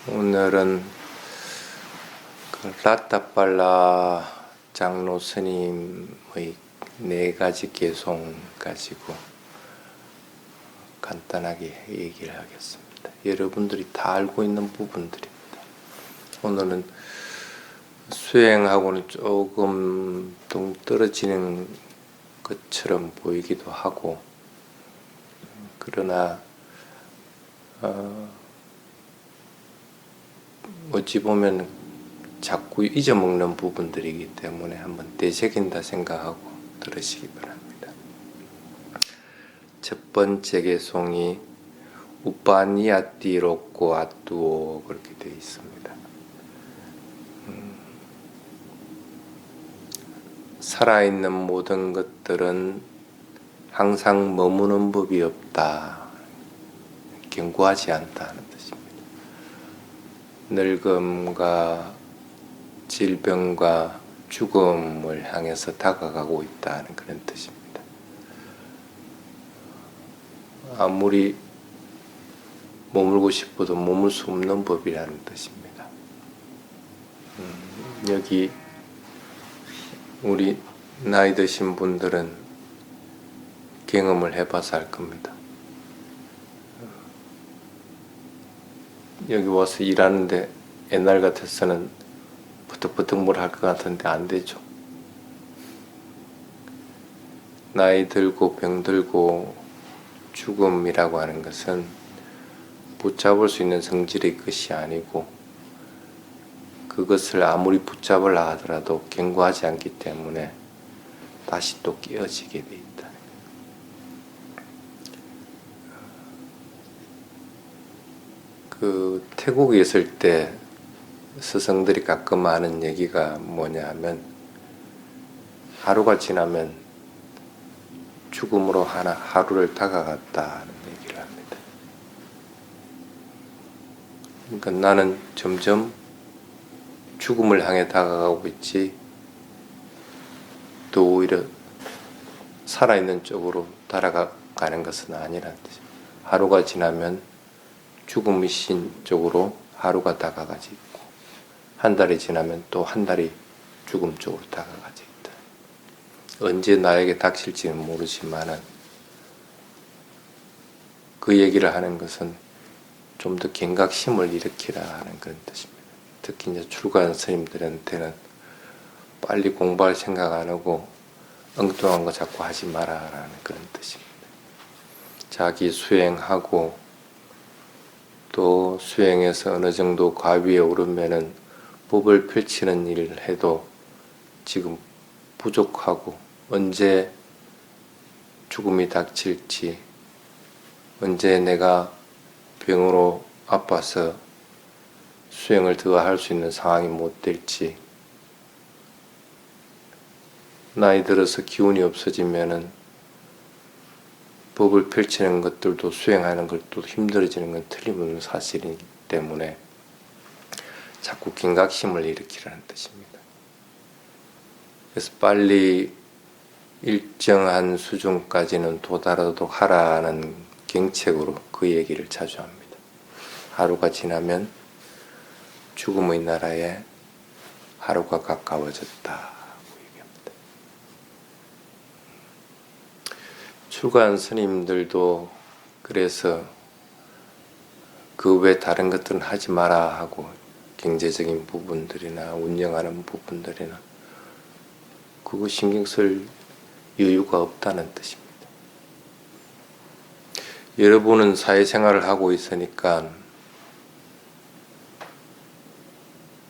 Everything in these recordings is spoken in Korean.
오늘은 그 라타팔라 장로 스님의 4가지 개송 가지고 간단하게 얘기를 하겠습니다. 여러분들이 다 알고 있는 부분들입니다. 오늘은 수행하고는 조금 동떨어지는 것처럼 보이기도 하고, 그러나 어찌 보면 자꾸 잊어먹는 부분들이기 때문에 한번 되새긴다 생각하고 들으시기 바랍니다. 첫 번째 개송이 우파니아티 로꼬 아뚜오 그렇게 되어 있습니다. 살아있는 모든 것들은 항상 머무는 법이 없다, 견고하지 않다는 뜻입니다. 늙음과 질병과 죽음을 향해서 다가가고 있다는 그런 뜻입니다. 아무리 머물고 싶어도 머물 수 없는 법이라는 뜻입니다. 여기 우리 나이 드신 분들은 경험을 해봐서 알 겁니다. 여기 와서 일하는데 옛날 같아서는 버떡버떡 뭘 할 것 같은데 안 되죠. 나이 들고 병들고 죽음이라고 하는 것은 붙잡을 수 있는 성질의 것이 아니고, 그것을 아무리 붙잡으려 하더라도 견고하지 않기 때문에 다시 또 깨어지게 돼 있다. 그 태국에 있을 때 스승들이 가끔 하는 얘기가 뭐냐 하면, 하루가 지나면 죽음으로 하루를 다가갔다는 얘기를 합니다. 그러니까 나는 점점 죽음을 향해 다가가고 있지, 또 오히려 살아있는 쪽으로 따라가는 것은 아니라는 뜻입니다. 하루가 지나면 죽음이신 쪽으로 하루가 다가가지 있고, 한 달이 지나면 또 한 달이 죽음 쪽으로 다가가지 있다. 언제 나에게 닥칠지는 모르지만은 그 얘기를 하는 것은 좀 더 경각심을 일으키라 하는 그런 뜻입니다. 특히 이제 출가한 스님들한테는 빨리 공부할 생각 안 하고 엉뚱한 거 자꾸 하지 마라라는 그런 뜻입니다. 자기 수행하고 또 수행해서 어느 정도 과위에 오르면은 법을 펼치는 일을 해도 지금 부족하고, 언제 죽음이 닥칠지, 언제 내가 병으로 아파서 수행을 더 할 수 있는 상황이 못 될지, 나이 들어서 기운이 없어지면은 법을 펼치는 것들도 수행하는 것도 힘들어지는 건 틀림없는 사실이기 때문에 자꾸 경각심을 일으키라는 뜻입니다. 그래서 빨리 일정한 수준까지는 도달하도록 하라는 경책으로 그 얘기를 자주 합니다. 하루가 지나면 죽음의 나라에 하루가 가까워졌다. 출가한 스님들도 그래서 그 외 다른 것들은 하지 마라 하고, 경제적인 부분들이나 운영하는 부분들이나 그거 신경 쓸 여유가 없다는 뜻입니다. 여러분은 사회생활을 하고 있으니까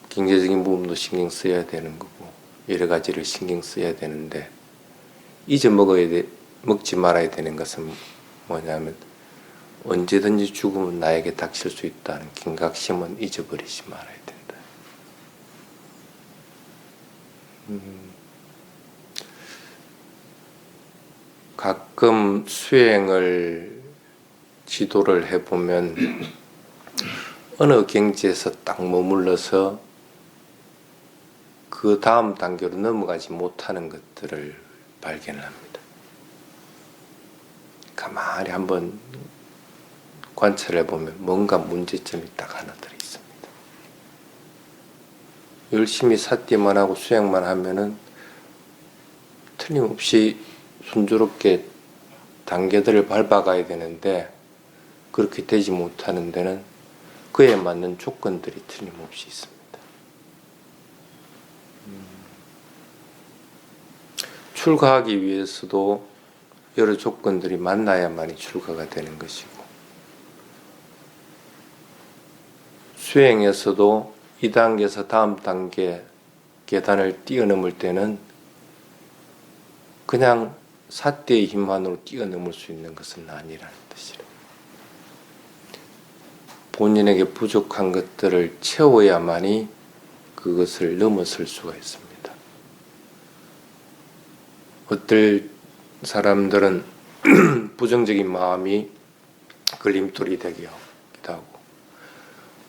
경제적인 부분도 신경 써야 되는 거고, 여러 가지를 신경 써야 되는데, 먹지 말아야 되는 것은 뭐냐면, 언제든지 죽음은 나에게 닥칠 수 있다는 경각심은 잊어버리지 말아야 된다. 가끔 수행을 지도를 해보면 어느 경지에서 딱 머물러서 그 다음 단계로 넘어가지 못하는 것들을 발견을 합니다. 가만히 한번 관찰해 보면 뭔가 문제점이 딱 하나 들어 있습니다. 열심히 삿대만 하고 수행만 하면은 틀림없이 순조롭게 단계들을 밟아가야 되는데 그렇게 되지 못하는 데는 그에 맞는 조건들이 틀림없이 있습니다. 출가하기 위해서도 여러 조건들이 만나야만이 출가가 되는 것이고, 수행에서도 이 단계에서 다음 단계 계단을 뛰어넘을 때는 그냥 삿대의 힘만으로 뛰어넘을 수 있는 것은 아니라는 뜻이라. 본인에게 부족한 것들을 채워야만이 그것을 넘어설 수가 있습니다. 어떨 사람들은 부정적인 마음이 걸림돌이 되기도 하고,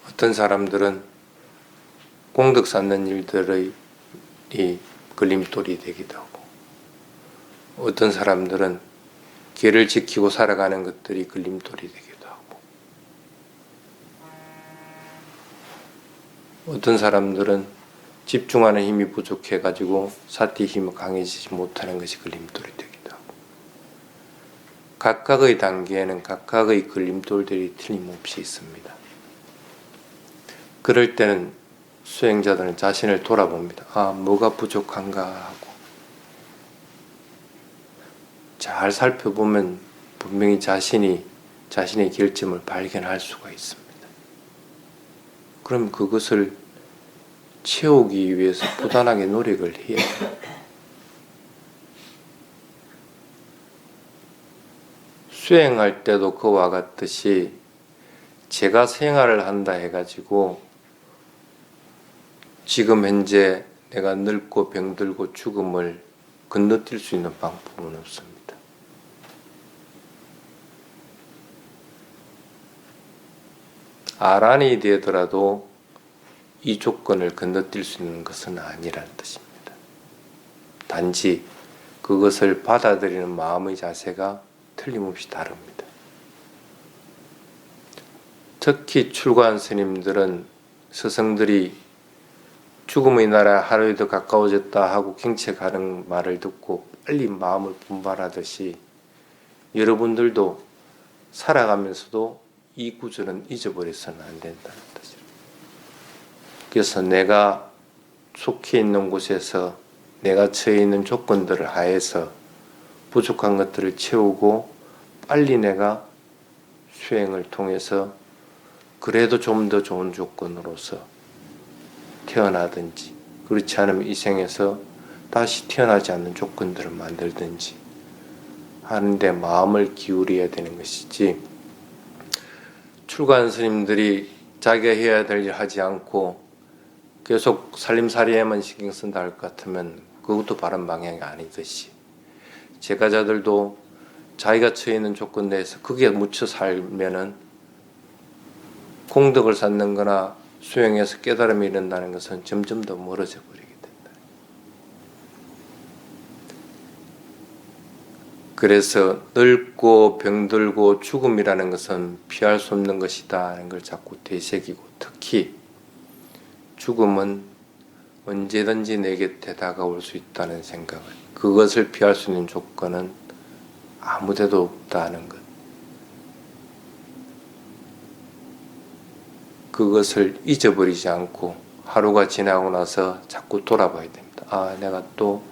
어떤 사람들은 공덕 쌓는 일들의 걸림돌이 되기도 하고, 어떤 사람들은 계를 지키고 살아가는 것들이 걸림돌이 되기도 하고, 어떤 사람들은 집중하는 힘이 부족해가지고 사티 힘이 강해지지 못하는 것이 걸림돌이 되기도 하고, 각각의 단계에는 각각의 걸림돌들이 틀림없이 있습니다. 그럴 때는 수행자들은 자신을 돌아봅니다. 아, 뭐가 부족한가 하고 잘 살펴보면 분명히 자신의 결점을 발견할 수가 있습니다. 그럼 그것을 채우기 위해서 부단하게 노력을 해야 해요. 수행할 때도 그와 같듯이 제가 생활을 한다 해가지고 지금 현재 내가 늙고 병들고 죽음을 건너뛸 수 있는 방법은 없습니다. 아란이 되더라도 이 조건을 건너뛸 수 있는 것은 아니라는 뜻입니다. 단지 그것을 받아들이는 마음의 자세가 틀림없이 다릅니다. 특히 출가한 스님들은 스승들이 죽음의 나라 하루에 더 가까워졌다 하고 경책하는 말을 듣고 빨리 마음을 분발하듯이 여러분들도 살아가면서도 이 구절은 잊어버려서는 안 된다는 뜻입니다. 그래서 내가 속해 있는 곳에서 내가 처해 있는 조건들을 하에서 부족한 것들을 채우고 빨리 내가 수행을 통해서 그래도 좀 더 좋은 조건으로서 태어나든지, 그렇지 않으면 이 생에서 다시 태어나지 않는 조건들을 만들든지 하는데 마음을 기울여야 되는 것이지, 출가한 스님들이 자기가 해야 될 일 하지 않고 계속 살림살이에만 신경 쓴다 할 것 같으면 그것도 바른 방향이 아니듯이, 제가자들도 자기가 처해 있는 조건 내에서 거기에 묻혀 살면은 공덕을 쌓는 거나 수행해서 깨달음이 이른다는 것은 점점 더 멀어져 버리게 된다. 그래서 늙고 병들고 죽음이라는 것은 피할 수 없는 것이다 하는 걸 자꾸 되새기고, 특히 죽음은 언제든지 내 곁에 다가올 수 있다는 생각을, 그것을 피할 수 있는 조건은 아무데도 없다는 것, 그것을 잊어버리지 않고 하루가 지나고 나서 자꾸 돌아봐야 됩니다. 아, 내가 또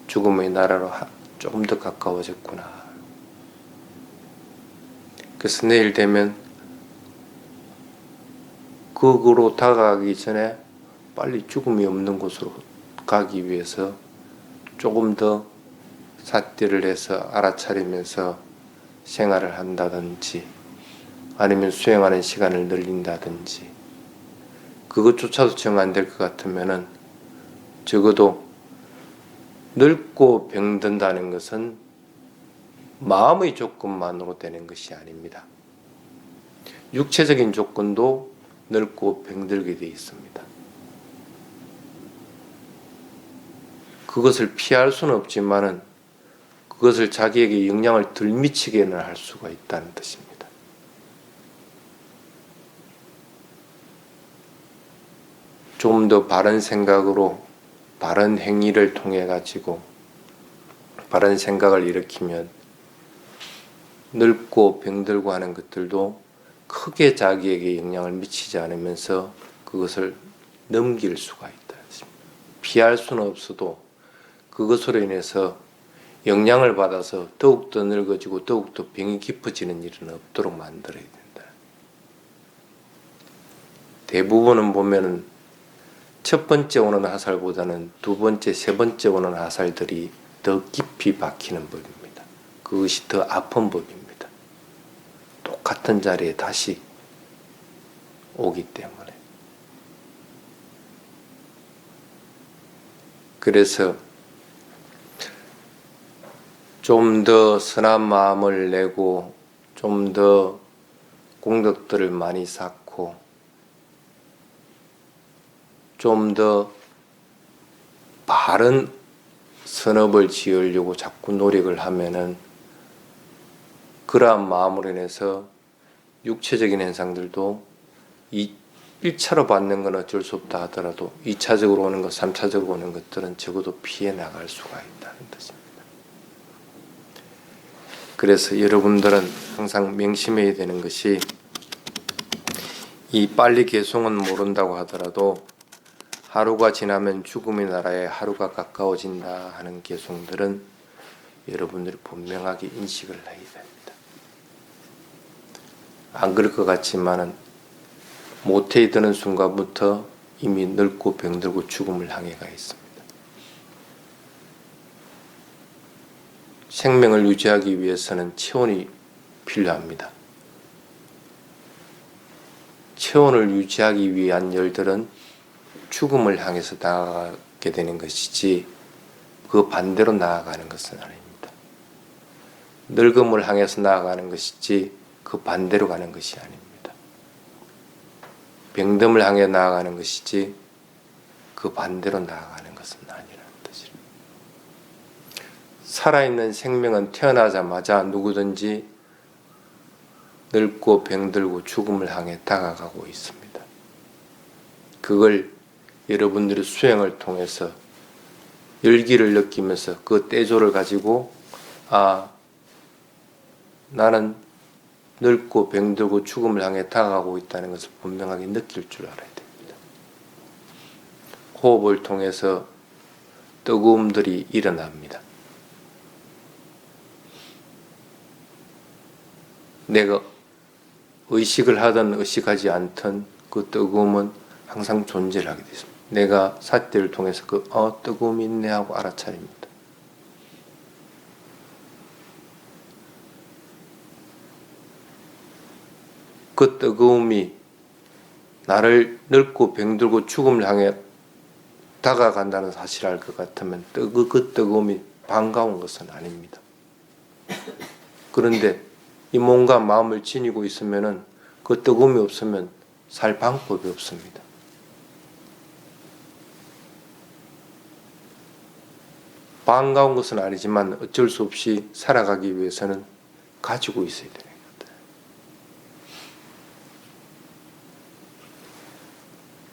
죽음의 나라로 조금 더 가까워졌구나. 그래서 내일 되면 거기로 다가가기 전에 빨리 죽음이 없는 곳으로 가기 위해서 조금 더 삿대를 해서 알아차리면서 생활을 한다든지, 아니면 수행하는 시간을 늘린다든지, 그것조차도 정 안 될 것 같으면은 적어도 늙고 병든다는 것은 마음의 조건만으로 되는 것이 아닙니다. 육체적인 조건도 늙고 병들게 되어 있습니다. 그것을 피할 수는 없지만은 그것을 자기에게 영향을 덜 미치게는 할 수가 있다는 뜻입니다. 좀 더 바른 생각으로 바른 행위를 통해 가지고 바른 생각을 일으키면 늙고 병들고 하는 것들도 크게 자기에게 영향을 미치지 않으면서 그것을 넘길 수가 있다. 피할 수는 없어도 그것으로 인해서 영향을 받아서 더욱더 늙어지고 더욱더 병이 깊어지는 일은 없도록 만들어야 된다. 대부분은 보면은 첫 번째 오는 화살보다는 두 번째, 세 번째 오는 화살들이 더 깊이 박히는 법입니다. 그것이 더 아픈 법입니다. 똑같은 자리에 다시 오기 때문에. 그래서 좀 더 선한 마음을 내고 좀 더 공덕들을 많이 쌓고 좀 더 바른 선업을 지으려고 자꾸 노력을 하면은 그러한 마음으로 인해서 육체적인 현상들도 1차로 받는 건 어쩔 수 없다 하더라도 2차적으로 오는 것, 3차적으로 오는 것들은 적어도 피해 나갈 수가 있다는 뜻입니다. 그래서 여러분들은 항상 명심해야 되는 것이 이 빨리 개송은 모른다고 하더라도 하루가 지나면 죽음의 나라에 하루가 가까워진다 하는 개송들은 여러분들이 분명하게 인식을 해야 됩니다. 안 그럴 것 같지만은 모태에 드는 순간부터 이미 늙고 병들고 죽음을 향해 가 있습니다. 생명을 유지하기 위해서는 체온이 필요합니다. 체온을 유지하기 위한 열들은 죽음을 향해서 나아가게 되는 것이지 그 반대로 나아가는 것은 아닙니다. 늙음을 향해서 나아가는 것이지 그 반대로 가는 것이 아닙니다. 병듦을 향해 나아가는 것이지 그 반대로 나아가는 것은 아니라는 뜻입니다. 살아있는 생명은 태어나자마자 누구든지 늙고 병들고 죽음을 향해 다가가고 있습니다. 그걸 여러분들의 수행을 통해서 열기를 느끼면서 그 떼조를 가지고 나는 늙고 병들고 죽음을 향해 다가가고 있다는 것을 분명하게 느낄 줄 알아야 됩니다. 호흡을 통해서 뜨거움들이 일어납니다. 내가 의식을 하든 의식하지 않든 그 뜨거움은 항상 존재를 하게 되습니다. 내가 사태를 통해서 뜨거움이 있네 하고 알아차립니다. 그 뜨거움이 나를 늙고 병들고 죽음을 향해 다가간다는 사실을 알 것 같으면 그 뜨거움이 반가운 것은 아닙니다. 그런데 이 몸과 마음을 지니고 있으면은 그 뜨거움이 없으면 살 방법이 없습니다. 반가운 것은 아니지만 어쩔 수 없이 살아가기 위해서는 가지고 있어야 되는 거다.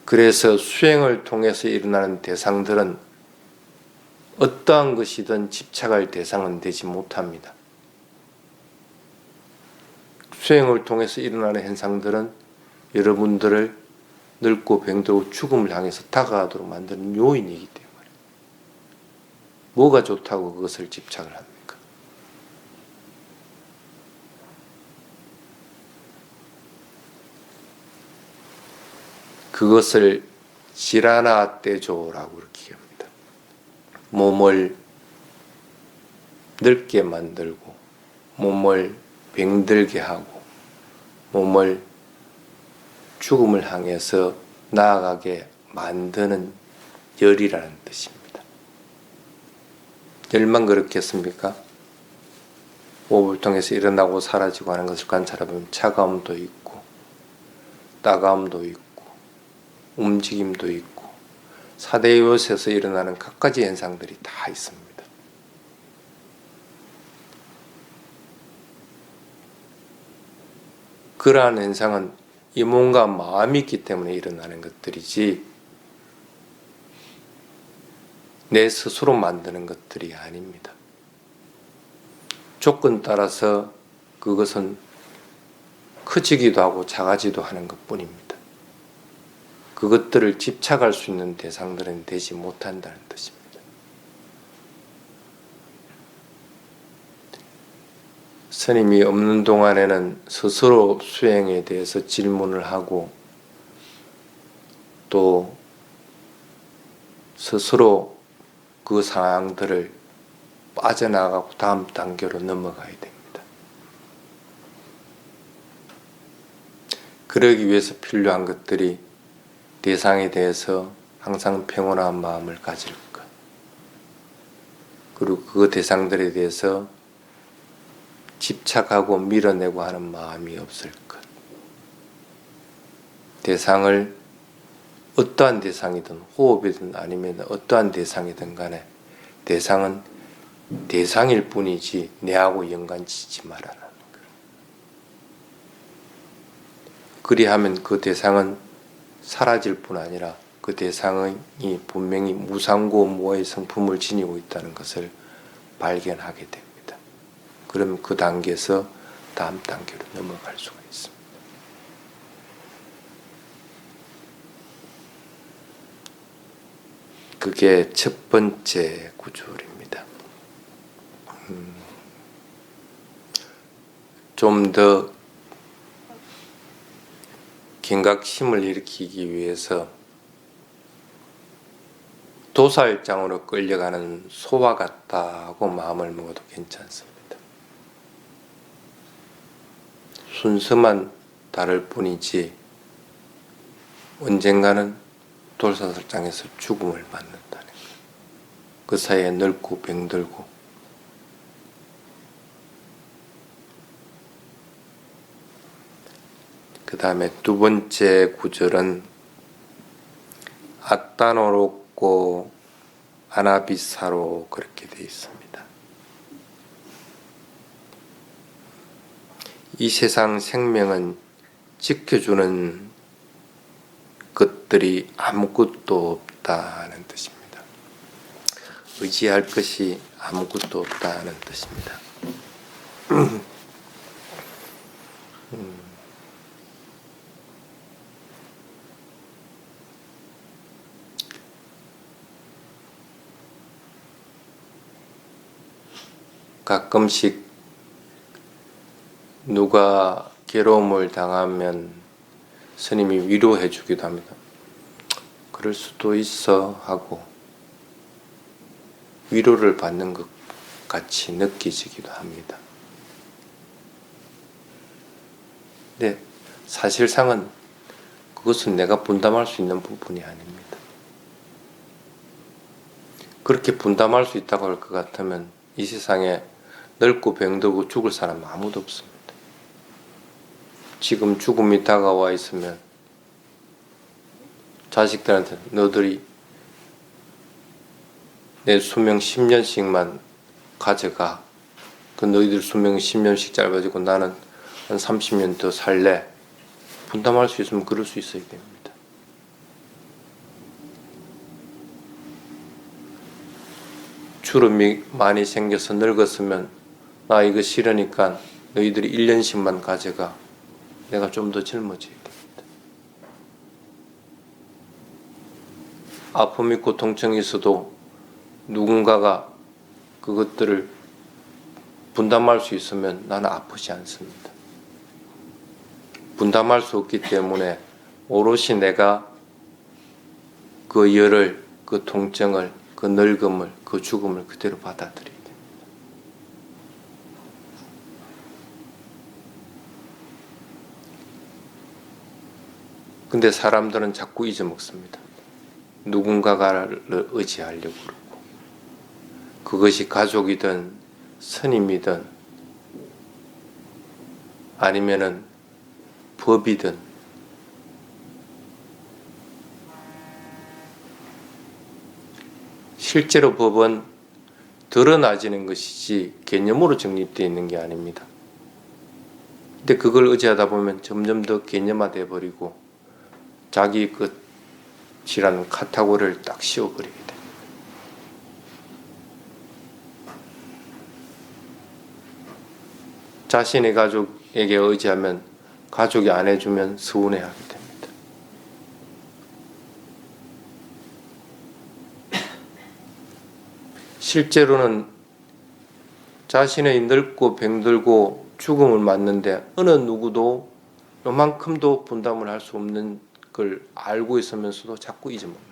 그래서 수행을 통해서 일어나는 대상들은 어떠한 것이든 집착할 대상은 되지 못합니다. 수행을 통해서 일어나는 현상들은 여러분들을 늙고 병들고 죽음을 향해서 다가가도록 만드는 요인이기 때문에 뭐가 좋다고 그것을 집착을 합니까? 그것을 지라나 떼조라고 이렇게 합니다. 몸을 늙게 만들고 몸을 병들게 하고 몸을 죽음을 향해서 나아가게 만드는 열이라는 뜻입니다. 열만 그렇겠습니까? 호흡을 통해서 일어나고 사라지고 하는 것을 관찰해보면 차가움도 있고 따가움도 있고 움직임도 있고 사대요새에서 일어나는 갖가지 현상들이 다 있습니다. 그러한 현상은 이 몸과 마음이 있기 때문에 일어나는 것들이지 내 스스로 만드는 것들이 아닙니다. 조건 따라서 그것은 커지기도 하고 작아지도 하는 것뿐입니다. 그것들을 집착할 수 있는 대상들은 되지 못한다는 뜻입니다. 스님이 없는 동안에는 스스로 수행에 대해서 질문을 하고 또 스스로 그 상황들을 빠져나가고 다음 단계로 넘어가야 됩니다. 그러기 위해서 필요한 것들이 대상에 대해서 항상 평온한 마음을 가질 것, 그리고 그 대상들에 대해서 집착하고 밀어내고 하는 마음이 없을 것, 대상을 어떠한 대상이든 호흡이든 아니면 어떠한 대상이든 간에 대상은 대상일 뿐이지 내하고 연관짓지 말아라는 거예요. 그리하면 그 대상은 사라질 뿐 아니라 그 대상이 분명히 무상고 무아의 성품을 지니고 있다는 것을 발견하게 됩니다. 그럼 그 단계에서 다음 단계로 넘어갈 수가 있습니다. 그게 첫 번째 구절입니다. 좀 더 경각심을 일으키기 위해서 도살장으로 끌려가는 소와 같다고 마음을 먹어도 괜찮습니다. 순서만 다를 뿐이지 언젠가는 도살장에서 죽음을 맞는다는 거예요. 그 사이에 늙고 병들고 그 다음에 두 번째 구절은 아따노롭고 아나비사로 그렇게 되어 있습니다. 이 세상 생명은 지켜주는 것들이 아무것도 없다는 뜻입니다. 의지할 것이 아무것도 없다는 뜻입니다. 가끔씩 누가 괴로움을 당하면 스님이 위로해 주기도 합니다. 그럴 수도 있어 하고 위로를 받는 것 같이 느껴지기도 합니다. 근데 사실상은 그것은 내가 분담할 수 있는 부분이 아닙니다. 그렇게 분담할 수 있다고 할 것 같으면 이 세상에 늙고 병들고 죽을 사람은 아무도 없습니다. 지금 죽음이 다가와 있으면 자식들한테 너들이 내 수명 10년씩만 가져가. 그 너희들 수명이 10년씩 짧아지고 나는 한 30년 더 살래. 분담할 수 있으면 그럴 수 있어야 됩니다. 주름이 많이 생겨서 늙었으면 나 이거 싫으니까 너희들이 1년씩만 가져가. 내가 좀 더 젊어져야 됩니다. 아픔 있고 통증이 있어도 누군가가 그것들을 분담할 수 있으면 나는 아프지 않습니다. 분담할 수 없기 때문에 오롯이 내가 그 열을, 그 통증을, 그 늙음을, 그 죽음을 그대로 받아들여야 됩니다. 근데 사람들은 자꾸 잊어먹습니다. 누군가를 의지하려고 그러고, 그것이 가족이든 스님이든 아니면은 법이든 실제로 법은 드러나지는 것이지 개념으로 정립되어 있는 게 아닙니다. 근데 그걸 의지하다 보면 점점 더 개념화되어 버리고 자기 것이라는 카테고리를 딱 씌워버리게 됩니다. 자신의 가족에게 의지하면 가족이 안 해주면 서운해하게 됩니다. 실제로는 자신의 늙고 병들고 죽음을 맞는데 어느 누구도 요만큼도 분담을 할 수 없는 걸 알고 있으면서도 자꾸 잊어먹는다.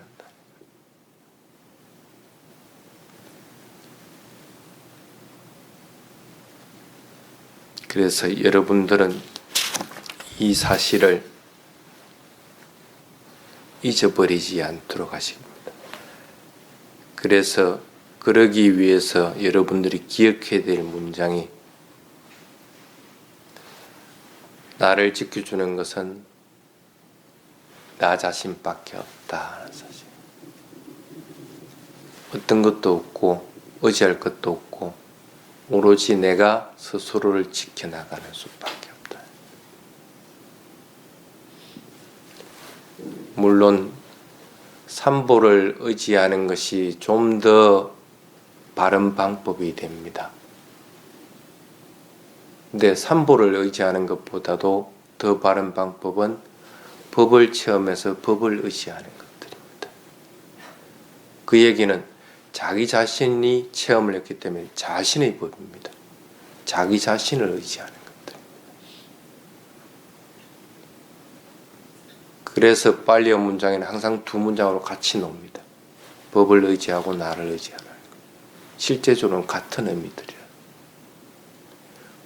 그래서 여러분들은 이 사실을 잊어버리지 않도록 하십니다. 그래서 그러기 위해서 여러분들이 기억해야 될 문장이 나를 지켜주는 것은 나 자신밖에 없다 하는 사실. 어떤 것도 없고 의지할 것도 없고 오로지 내가 스스로를 지켜나가는 수밖에 없다. 물론 삼보를 의지하는 것이 좀 더 바른 방법이 됩니다. 근데 삼보를 의지하는 것보다도 더 바른 방법은 법을 체험해서 법을 의지하는 것들입니다. 그 얘기는 자기 자신이 체험을 했기 때문에 자신의 법입니다. 자기 자신을 의지하는 것들. 그래서 빨리어 문장에는 항상 두 문장으로 같이 놓습니다. 법을 의지하고 나를 의지하는 것. 실제적으로는 같은 의미들이에요.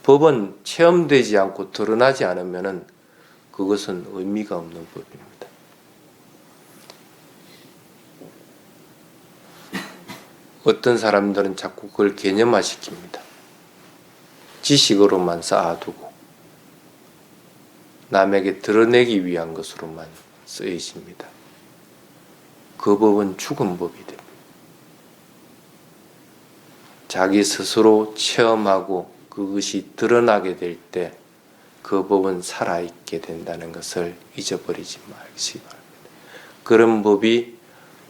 법은 체험되지 않고 드러나지 않으면 그것은 의미가 없는 법입니다. 어떤 사람들은 자꾸 그걸 개념화시킵니다. 지식으로만 쌓아두고 남에게 드러내기 위한 것으로만 쓰이십니다. 그 법은 죽은 법이 됩니다. 자기 스스로 체험하고 그것이 드러나게 될 때 그 법은 살아있게 된다는 것을 잊어버리지 마시기 바랍니다. 그런 법이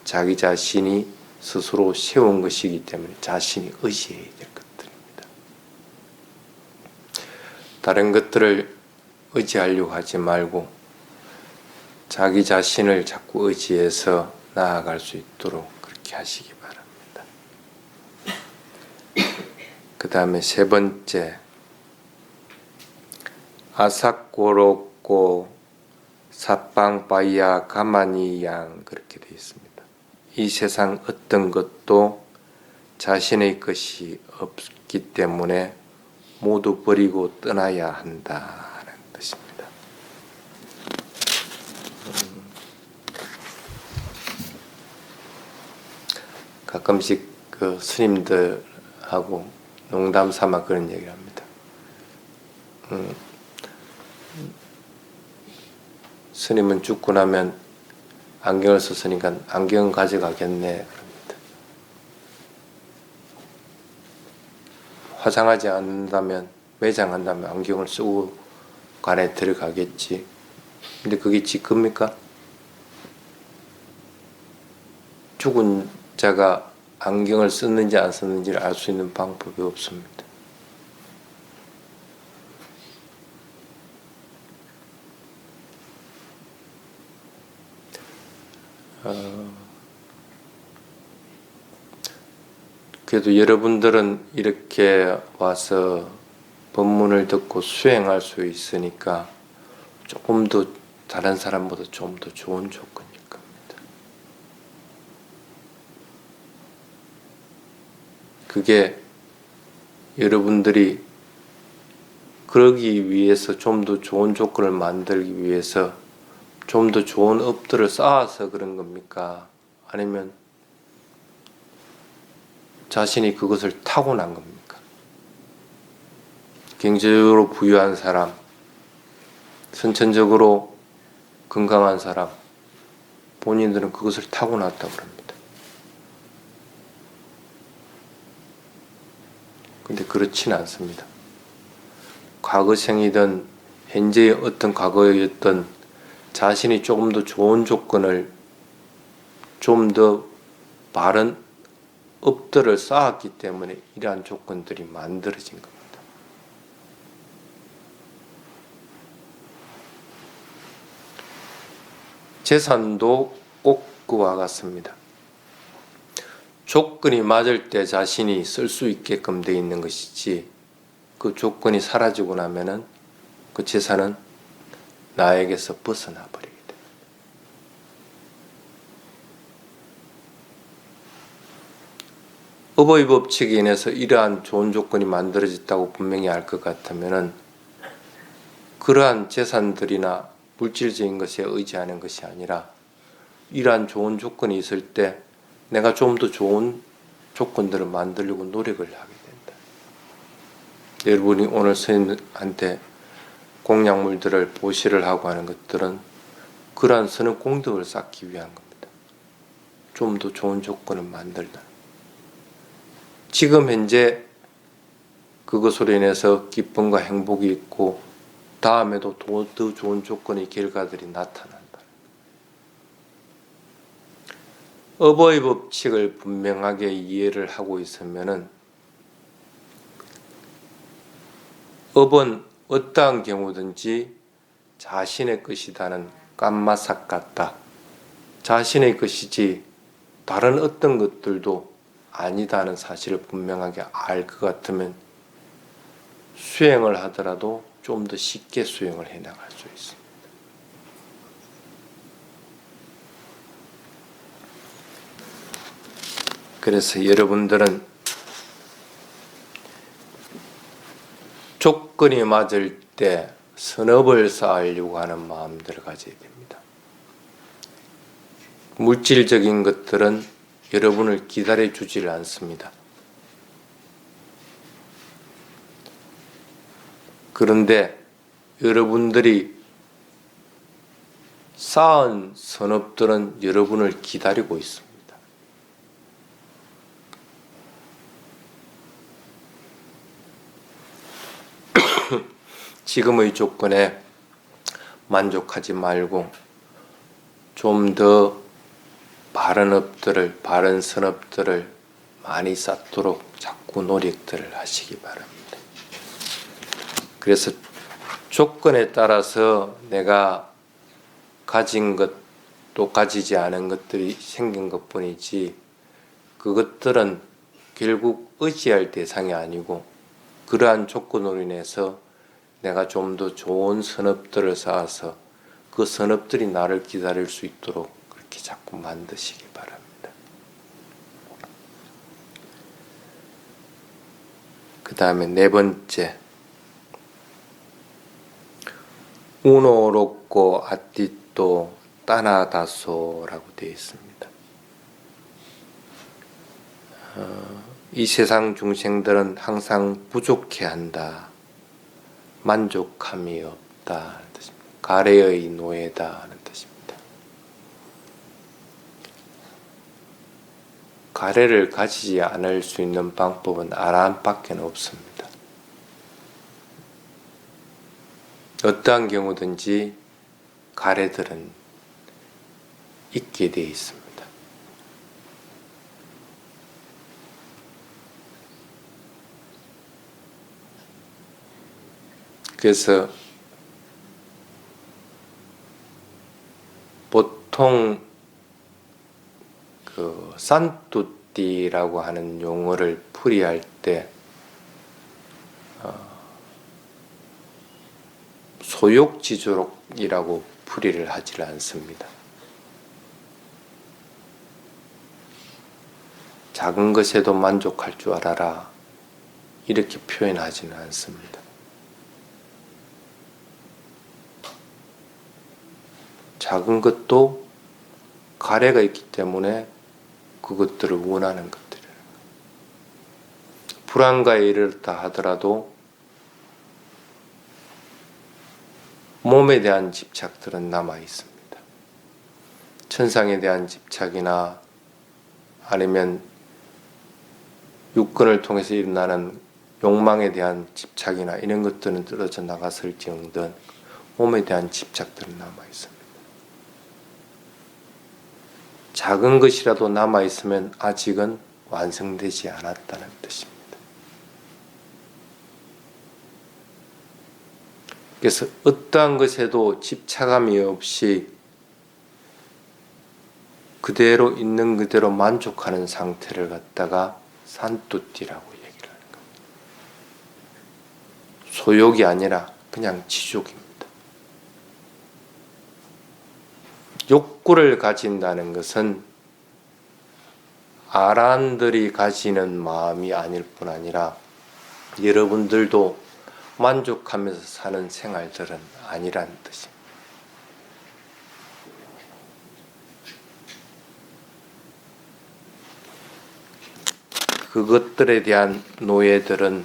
자기 자신이 스스로 세운 것이기 때문에 자신이 의지해야 될 것들입니다. 다른 것들을 의지하려고 하지 말고 자기 자신을 자꾸 의지해서 나아갈 수 있도록 그렇게 하시기 바랍니다. 그 다음에 세 번째, 아삭고롭고 사빵바야 가만히 양 그렇게 되어 있습니다. 이 세상 어떤 것도 자신의 것이 없기 때문에 모두 버리고 떠나야 한다는 뜻입니다. 가끔씩 그 스님들하고 농담 삼아 그런 얘기를 합니다. 스님은 죽고 나면 안경을 썼으니까 안경 가져가겠네 그럽니다. 화장하지 않는다면 매장한다면 안경을 쓰고 관에 들어가겠지. 근데 그게 지금입니까? 죽은 자가 안경을 썼는지 안 썼는지를 알 수 있는 방법이 없습니다. 그래도 여러분들은 이렇게 와서 법문을 듣고 수행할 수 있으니까 조금 더 다른 사람보다 좀 더 좋은 조건일 겁니다. 그게 여러분들이 그러기 위해서 좀 더 좋은 조건을 만들기 위해서 좀 더 좋은 업들을 쌓아서 그런 겁니까? 아니면 자신이 그것을 타고난 겁니까? 경제적으로 부유한 사람, 선천적으로 건강한 사람, 본인들은 그것을 타고났다고 합니다. 근데 그렇지는 않습니다. 과거생이든 현재의 어떤 과거였던 자신이 조금 더 좋은 조건을 좀 더 바른 업들을 쌓았기 때문에 이러한 조건들이 만들어진 겁니다. 재산도 꼭 그와 같습니다. 조건이 맞을 때 자신이 쓸 수 있게끔 되어 있는 것이지, 그 조건이 사라지고 나면은 그 재산은 나에게서 벗어나 버리게 됩니다. 어버이 법칙에 인해서 이러한 좋은 조건이 만들어졌다고 분명히 알 것 같으면은 그러한 재산들이나 물질적인 것에 의지하는 것이 아니라 이러한 좋은 조건이 있을 때 내가 좀 더 좋은 조건들을 만들려고 노력을 하게 된다. 여러분이 오늘 스님한테 공약물들을 보시를 하고 하는 것들은 그러한 선의 공덕을 쌓기 위한 겁니다. 좀 더 좋은 조건을 만들다. 지금 현재 그것으로 인해서 기쁨과 행복이 있고 다음에도 더 좋은 조건의 결과들이 나타난다. 어버이 법칙을 분명하게 이해를 하고 있으면은 업은 어떠한 경우든지 자신의 것이다는 깜마삭 같다. 자신의 것이지 다른 어떤 것들도 아니다는 사실을 분명하게 알 것 같으면 수행을 하더라도 좀 더 쉽게 수행을 해나갈 수 있습니다. 그래서 여러분들은 조건이 맞을 때 선업을 쌓으려고 하는 마음들을 가져야 됩니다. 물질적인 것들은 여러분을 기다려 주질 않습니다. 그런데 여러분들이 쌓은 선업들은 여러분을 기다리고 있습니다. 지금의 조건에 만족하지 말고 좀 더 바른 업들을, 바른 선업들을 많이 쌓도록 자꾸 노력들을 하시기 바랍니다. 그래서 조건에 따라서 내가 가진 것 또 가지지 않은 것들이 생긴 것뿐이지 그것들은 결국 의지할 대상이 아니고 그러한 조건으로 인해서 내가 좀 더 좋은 선업들을 쌓아서 그 선업들이 나를 기다릴 수 있도록 그렇게 자꾸 만드시기 바랍니다. 그 다음에 네 번째, 우노롭고 아띠또 따나다소라고 되어 있습니다. 이 세상 중생들은 항상 부족해한다. 만족함이 없다 하는 뜻입니다. 가래의 노예다 하는 뜻입니다. 가래를 가지지 않을 수 있는 방법은 아라한밖에 없습니다. 어떠한 경우든지 가래들은 있게 되어 있습니다. 그래서 보통 그 산뚜띠라고 하는 용어를 풀이할 때 소욕지족이라고 풀이를 하지 않습니다. 작은 것에도 만족할 줄 알아라 이렇게 표현하지는 않습니다. 작은 것도 가래가 있기 때문에 그것들을 원하는 것들이에요. 불안가에 이르렀다 하더라도 몸에 대한 집착들은 남아 있습니다. 천상에 대한 집착이나 아니면 육근을 통해서 일어나는 욕망에 대한 집착이나 이런 것들은 떨어져 나갔을지언정 몸에 대한 집착들은 남아 있습니다. 작은 것이라도 남아 있으면 아직은 완성되지 않았다는 뜻입니다. 그래서 어떠한 것에도 집착함이 없이 그대로 있는 그대로 만족하는 상태를 갖다가 산뚜띠라고 얘기를 하는 겁니다. 소욕이 아니라 그냥 지족입니다. 욕구를 가진다는 것은 아란들이 가지는 마음이 아닐 뿐 아니라 여러분들도 만족하면서 사는 생활들은 아니라는 뜻입니다. 그것들에 대한 노예들은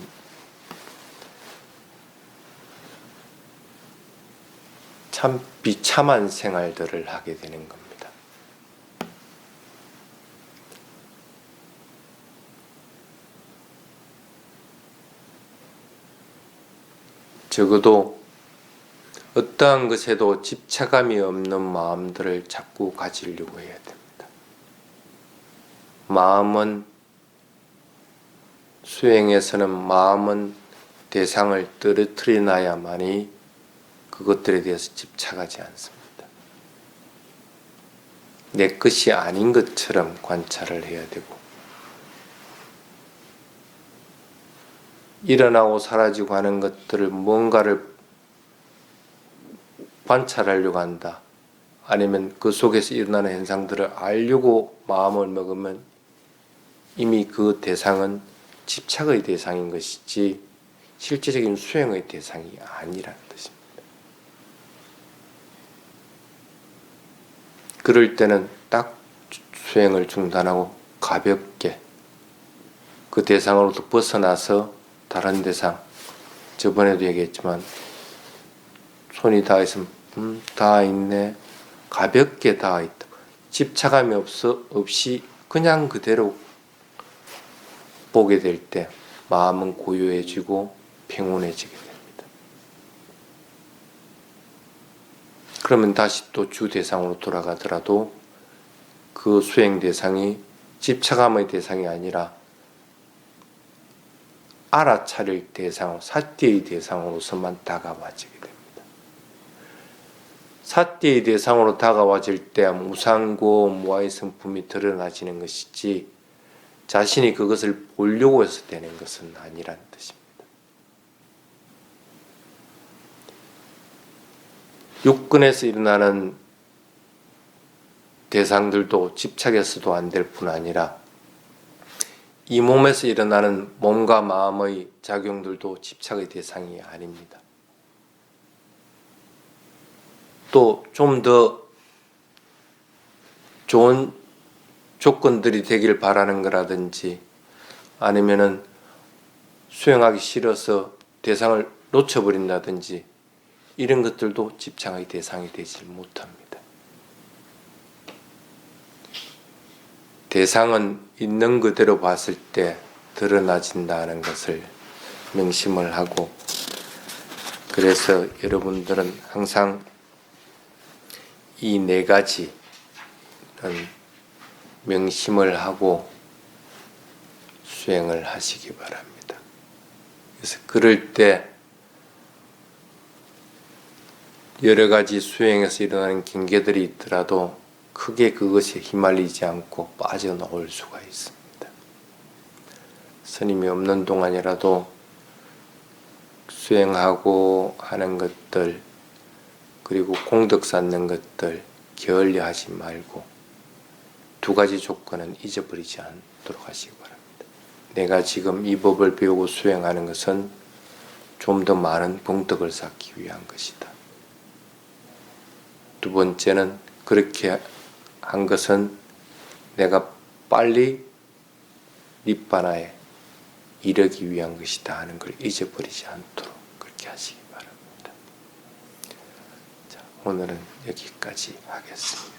참 비참한 생활들을 하게 되는 겁니다. 적어도 어떠한 것에도 집착감이 없는 마음들을 자꾸 가지려고 해야 됩니다. 수행에서는 마음은 대상을 떨어뜨려놔야만이 그것들에 대해서 집착하지 않습니다. 내 것이 아닌 것처럼 관찰을 해야 되고, 일어나고 사라지고 하는 것들을 뭔가를 관찰하려고 한다. 아니면 그 속에서 일어나는 현상들을 알려고 마음을 먹으면 이미 그 대상은 집착의 대상인 것이지 실제적인 수행의 대상이 아니라는 뜻입니다. 그럴 때는 딱 수행을 중단하고 가볍게 그 대상으로부터 벗어나서 다른 대상, 저번에도 얘기했지만 손이 닿아 있으면 닿아 있네, 가볍게 닿아 있다. 집착감이 없이 그냥 그대로 보게 될 때 마음은 고요해지고 평온해지게 됩니다. 그러면 다시 또 주 대상으로 돌아가더라도 그 수행 대상이 집착감의 대상이 아니라 알아차릴 대상, 사띠의 대상으로서만 다가와지게 됩니다. 사띠의 대상으로 다가와질 때 무상고 무아의 성품이 드러나지는 것이지 자신이 그것을 보려고 해서 되는 것은 아니라는 뜻입니다. 육근에서 일어나는 대상들도 집착해서도 안 될 뿐 아니라 이 몸에서 일어나는 몸과 마음의 작용들도 집착의 대상이 아닙니다. 또 좀 더 좋은 조건들이 되길 바라는 거라든지 아니면은 수행하기 싫어서 대상을 놓쳐버린다든지 이런 것들도 집착의 대상이 되지 못합니다. 대상은 있는 그대로 봤을 때 드러나진다는 것을 명심을 하고, 그래서 여러분들은 항상 이 네 가지는 명심을 하고 수행을 하시기 바랍니다. 그래서 그럴 때 여러 가지 수행에서 일어나는 경계들이 있더라도 크게 그것에 휘말리지 않고 빠져나올 수가 있습니다. 스님이 없는 동안이라도 수행하고 하는 것들, 그리고 공덕 쌓는 것들 게을리하지 말고 두 가지 조건은 잊어버리지 않도록 하시기 바랍니다. 내가 지금 이 법을 배우고 수행하는 것은 좀 더 많은 공덕을 쌓기 위한 것이다. 두 번째는 그렇게 한 것은 내가 빨리 니bbāna에 이르기 위한 것이다 하는 걸 잊어버리지 않도록 그렇게 하시기 바랍니다. 자, 오늘은 여기까지 하겠습니다.